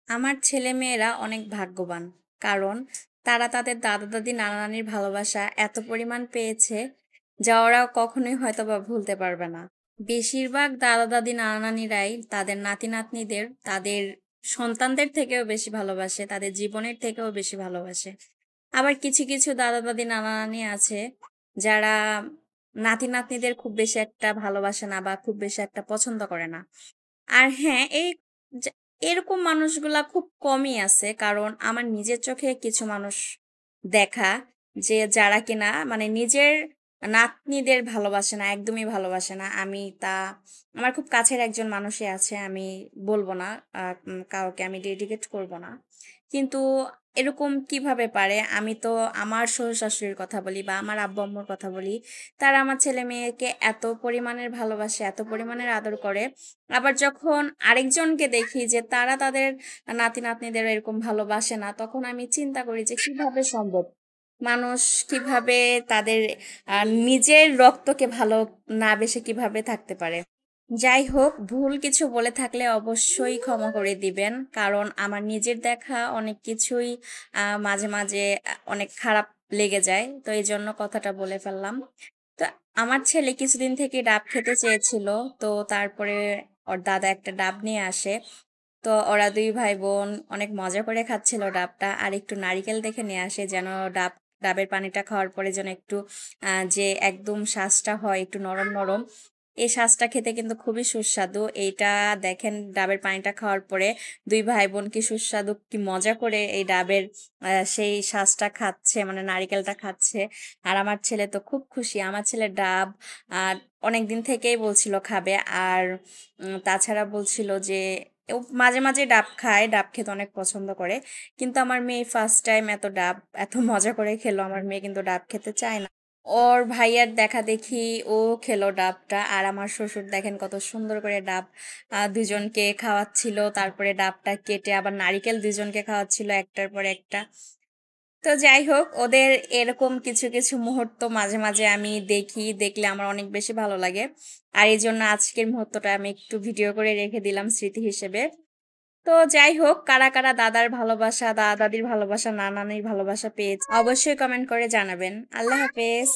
আমার ছেলেমেয়েরা অনেক ভাগ্যবান। কারণ তারা তাদের দাদা-দাদি, নানা-নানির ভালোবাসা এত পরিমাণ পেয়েছে, যা ওরা কখনোই হয়তোবা ভুলতে পারবে না। বেশিরভাগ দাদা-দাদি, নানা-নানিরাই তাদের নাতি-নাতনিদের তাদের সন্তানদের থেকেও বেশি ভালোবাসে, তাদের জীবনের থেকেও বেশি ভালোবাসে। আবার কিছু, কিছু দাদা-দাদি, নানা-নানি আছে, যারা নাতি-নাতনিদের খুব বেশি একটা ভালোবাসে না বা খুব বেশি একটা পছন্দ করে না। আর হ্যাঁ, যা এরকম মানুষগুলা খুব কমই আছে। কারণ আমার নিজের চোখে কিছু মানুষ দেখা যে যারা কিনা মানে নিজের নাতনিদের ভালোবাসে না, একদমই ভালোবাসে না। আমার খুব কাছের একজন মানুষই আছে। আমি বলব না, কাউকে আমি ডেডিকেট করব না। কিন্তু এরকম কিভাবে পারে? আমি তো আমার শ্বশুর-শাশুড়ির কথা বলি বা আমার আব্বু-আম্মুর কথা বলি। তারা আমার ছেলে-মেয়েকে এত পরিমাণের ভালোবাসে, এত পরিমাণের আদর করে। আবার যখন আরেকজনকে দেখি যে তারা তাদের নাতি-নাতনিদের এরকম ভালোবাসে না, তখন আমি চিন্তা করি যে কিভাবে সম্ভব? মানুষ কিভাবে তাদের নিজের রক্তকে ভালো না বেসে কিভাবে থাকতে পারে? যাই হোক, ভুল কিছু বলে থাকলে অবশ্যই ক্ষমা করে দিবেন। কারণ আমার নিজের দেখা অনেক কিছুই মাঝে, মাঝে অনেক খারাপ লেগে যায়। তো এজন্য কথাটা বলে ফেললাম। তো আমার ছেলে কিছুদিন থেকে ডাব খেতে চেয়েছিল। তো তারপরে ওর দাদা একটা ডাব নিয়ে আসে। তো ওরা ২ ভাই-বোন অনেক মজা করে খাচ্ছিল ডাবটা। আর একটু নারিকেল দেখে নিয়ে আসে যেন ডাবের পানিটা খাওয়ার পরে যেন একটু যে একদম শাঁসটা হয় একটু নরম, নরম। এই শাঁসটা খেতে কিন্তু খুবই সুস্বাদু। এইটা দেখেন ডাবের পানিটা খাওয়ার পরে ২ ভাই-বোন কি সুস্বাদু কি মজা করে এই ডাবের সেই শাঁসটা খাচ্ছে মানে নারিকেলটা খাচ্ছে। আর আমার ছেলে তো খুব খুশি। আমার ছেলে ডাব আ অনেকদিন থেকেই বলছিল খাবে। আর তাছাড়া বলছিল যে ও মাঝে, মাঝে ডাব খায়। ডাব খেতে অনেক পছন্দ করে। কিন্তু আমার মেয়ে ফার্স্ট টাইম এত মজা করে খেলো। আমার মেয়ে কিন্তু ডাব খেতে চায় না। ওর ভাইয়ার দেখাদেখি ও খেলো ডাবটা। আর আমার শ্বশুর দেখেন কত সুন্দর করে ডাব দুজনকে খাওয়াচ্ছিল। তারপরে ডাবটা কেটে আবার নারিকেল দুজনকে খাওয়াচ্ছিল একটার পর একটা। তো যাই হোক, ওদের এরকম কিছু, কিছু মুহূর্ত মাঝে, মাঝে আমি দেখি। দেখলে আমার অনেক বেশি ভালো লাগে। আর এজন্য আজকের মুহূর্তটা আমি একটু ভিডিও করে রেখে দিলাম স্মৃতি হিসেবে। তো যাই হোক, কারা, কারা দাদার ভালোবাসা, দাদা-দাদির ভালোবাসা, নানা-নানির ভালোবাসা পেয়েছে অবশ্যই কমেন্ট করে জানাবেন। আল্লাহ হাফেজ।